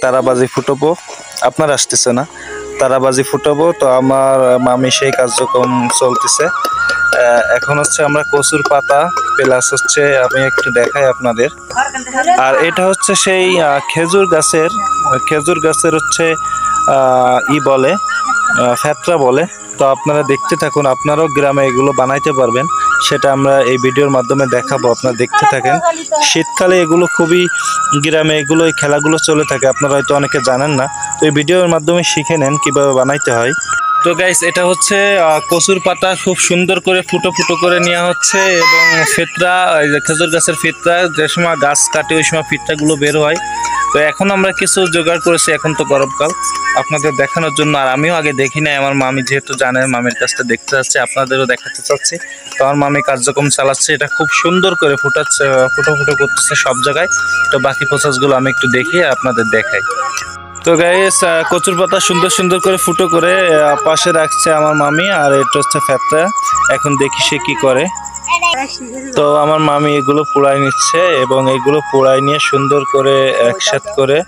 তারাবাজি ফুটাবো। আপনার আসতেছে না? তারাবাজি ফুটাবো, তো আমার মামি সেই কার্যক্রম চলতেছে। এখন হচ্ছে আমরা কচুর পাতা প্লাস হচ্ছে আমি একটু দেখাই আপনাদের। আর এটা হচ্ছে সেই খেজুর গাছের হচ্ছে বলে ফ্যাতরা বলে। তো আপনারা দেখতে থাকুন, আপনারাও গ্রামে এগুলো বানাইতে পারবেন, সেটা আমরা এই ভিডিওর মাধ্যমে দেখাবো। আপনারা দেখতে থাকেন। শীতকালে এগুলো খুবই গ্রামে এগুলো এই খেলাগুলো চলে থাকে, আপনারা হয়তো অনেকে জানেন না। তো এই ভিডিওর মাধ্যমে শিখে নেন কিভাবে বানাইতে হয়। তো গাইস, এটা হচ্ছে কচুর পাতা খুব সুন্দর করে ফুটো ফুটো করে নেওয়া হচ্ছে, এবং ফিতরা, এই যে খেজুর গাছের ফিতরা, যে সময় গাছ কাটে ওই সময় ফিতরাগুলো বের হয়। তো এখন আমরা কিছু জোগাড় করেছি, এখন তো গরমকাল, আপনাদের দেখানোর জন্য। আর আমিও আগে দেখি নাই, আমার মামি যেহেতু জানে, মামির কাছটা দেখতে যাচ্ছে, আপনাদেরও দেখাতে চাচ্ছি। তো আমার মামি কার্যক্রম চালাচ্ছে, এটা খুব সুন্দর করে ফুটাচ্ছে, ফুটো ফুটো করতেছে সব জায়গায়। তো বাকি প্রসেসগুলো আমি একটু দেখি আপনাদের দেখাই। তো গাইস, কচুর পাতা সুন্দর সুন্দর করে ফুটো করে পাশে রাখছে আমার মামি, আর এটা হচ্ছে ফ্যাতরা। এখন দেখি সে কি করে। তো আমার মামি এগুলো পোড়াই নিচ্ছে, এবং এগুলো পোড়াই নিয়ে সুন্দর করে একসাথে করে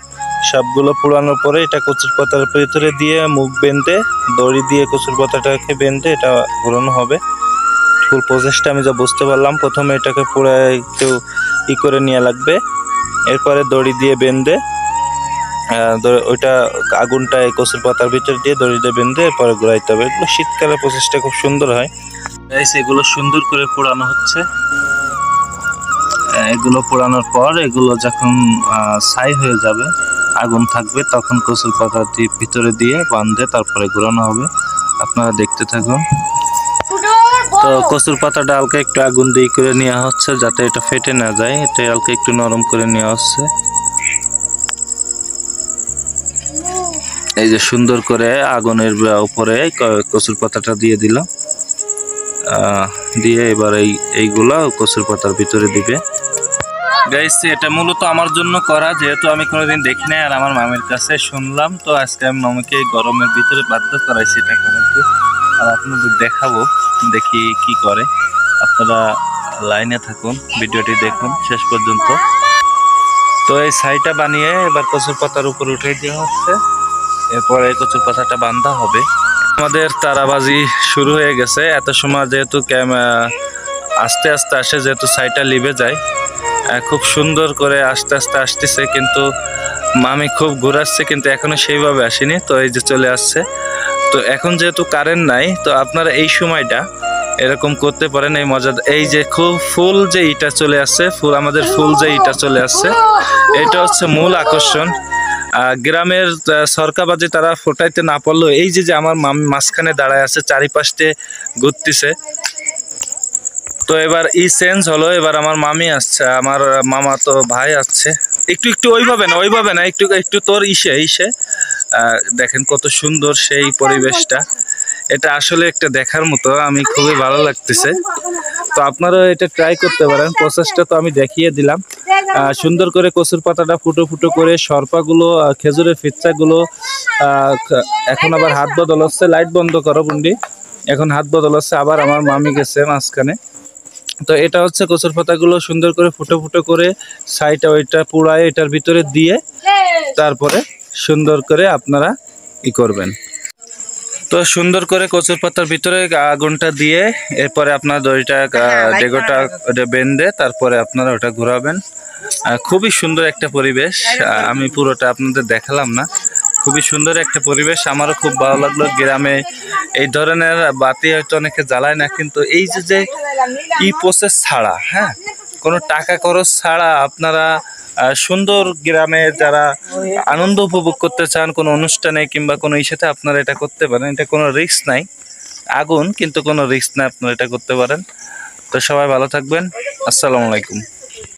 সবগুলো পোড়ানোর পরে এটা কচুর পাতার ভিতরে দিয়ে মুখ বেঁধে দড়ি দিয়ে কচুর পাতাটাকে বেঁধে এটা ঘোরানো হবে। ফুল প্রসেসটা আমি যা বুঝতে পারলাম, প্রথমে এটাকে পুরো একটু করে নেওয়া লাগবে, এরপরে দড়ি দিয়ে বেঁধে ওইটা আগুনটা এই কচুর পাতার ভিতর দিয়ে দড়ি দিয়ে বেঁধে এরপরে ঘোরাইতে হবে। এগুলো শীতকালের প্রসেসটা খুব সুন্দর হয়। এগুলো সুন্দর করে পোড়ানো হচ্ছে। এগুলো পোড়ানোর পর এগুলো যখন ছাই হয়ে যাবে, আগুন থাকবে, তখন কচুর পাতাটি ভিতরে দিয়ে বাঁধে তারপরে ঘোরানো হবে। আপনারা দেখতে থাকুন। তো কচুর পাতাটা হালকা একটু আগুন দিয়ে করে নেওয়া হচ্ছে, যাতে এটা ফেটে না যায়। এটা হালকা একটু নরম করে নেওয়া হচ্ছে। এই যে সুন্দর করে আগুনের উপরে কচুর পাতাটা দিয়ে দিল, দিয়ে এবার এইগুলা কচুর পাতার ভিতরে দিবে। গাইস, এটা মূলত আমার জন্য করা, যেহেতু আমি কোনোদিন দেখি নাই আর আমার মামির কাছে শুনলাম। তো আজকে আমি মামিকে গরমের ভিতরে বাধ্য করাইছি এটা করাতে, আর আপনাদের দেখাবো, দেখি কি করে। আপনারা লাইনে থাকুন, ভিডিওটি দেখুন শেষ পর্যন্ত। তো এই ছাইটা বানিয়ে এবার কচুর পাতার উপর উঠে দেওয়া হচ্ছে, এরপরে কচুর পাতাটা বাঁধা হবে। আমাদের তারাবাজি শুরু হয়ে গেছে। এত সময় যেহেতু আস্তে আস্তে আসে, যেহেতু ছাইটা লিভে যায়, খুব সুন্দর করে আস্তে আস্তে আসতেছে, কিন্তু মামি খুব ঘুরাচ্ছে, কিন্তু এখনো সেইভাবে আসেনি। তো এই যে চলে আসছে। তো এখন যেহেতু কারেন্ট নাই, তো আপনারা এই সময়টা এরকম করতে পারেন। এই মজা, এই যে খুব ফুল যে ইটা চলে আসছে, আমাদের ফুল যে ইটা চলে আসছে, এটা হচ্ছে মূল আকর্ষণ। গ্রামের সরকারবাজি তারা ফোটাইতে না পারলেও এই যে আমার মামি মাঝখানে দাঁড়ায় আছে, চারিপাশে ঘুরতেছে। তো এবার চেঞ্জ হলো, এবার আমার মামি আসছে, আমার মামা তো ভাই আসছে। একটু একটু ওইভাবে না, একটু একটু তোর ইসে দেখেন কত সুন্দর সেই পরিবেশটা। এটা আসলে একটা দেখার মতো, আমি খুবই ভালো লাগতেছে। তো আপনারা এটা ট্রাই করতে পারেন। প্রসেসটা তো আমি দেখিয়ে দিলাম। সুন্দর করে কচুর পাতাটা ফুটো ফুটো করে সরপাগুলো, খেজুরের ফিচ্চাগুলো, এখন আবার হাত বদল হচ্ছে। লাইট বন্ধ করো বুন্ডি, এখন হাত বদল হচ্ছে, আবার আমার মামি গেছে মাঝখানে। তো এটা হচ্ছে কচুর পাতাগুলো সুন্দর করে ফুটো ফুটো করে ছাইটা ওইটা পুড়ায় এটার ভিতরে দিয়ে তারপরে সুন্দর করে আপনারা করবেন। তো সুন্দর করে কচুর পাতার ভিতরে আগুনটা দিয়ে এরপরে আপনার দড়িটা ডেগোটা বেঁধে তারপরে আপনারা ওটা ঘোরাবেন। খুবই সুন্দর একটা পরিবেশ, আমি পুরোটা আপনাদের দেখালাম না। খুবই সুন্দর একটা পরিবেশ, আমারও খুব ভালো লাগলো। গ্রামে এই ধরনের বাতি হয়তো অনেকে জ্বালায় না, কিন্তু এই যে প্রসেস ছাড়া, হ্যাঁ, কোনো টাকা খরচ ছাড়া আপনারা সুন্দর গ্রামে যারা আনন্দ উপভোগ করতে চান কোনো অনুষ্ঠানে কিংবা কোনো ইস্যুতে, আপনারা এটা করতে পারেন। এটা কোনো রিস্ক নাই, আগুন কিন্তু কোনো রিস্ক নাই, আপনারা এটা করতে পারেন। তো সবাই ভালো থাকবেন, আসসালামু আলাইকুম।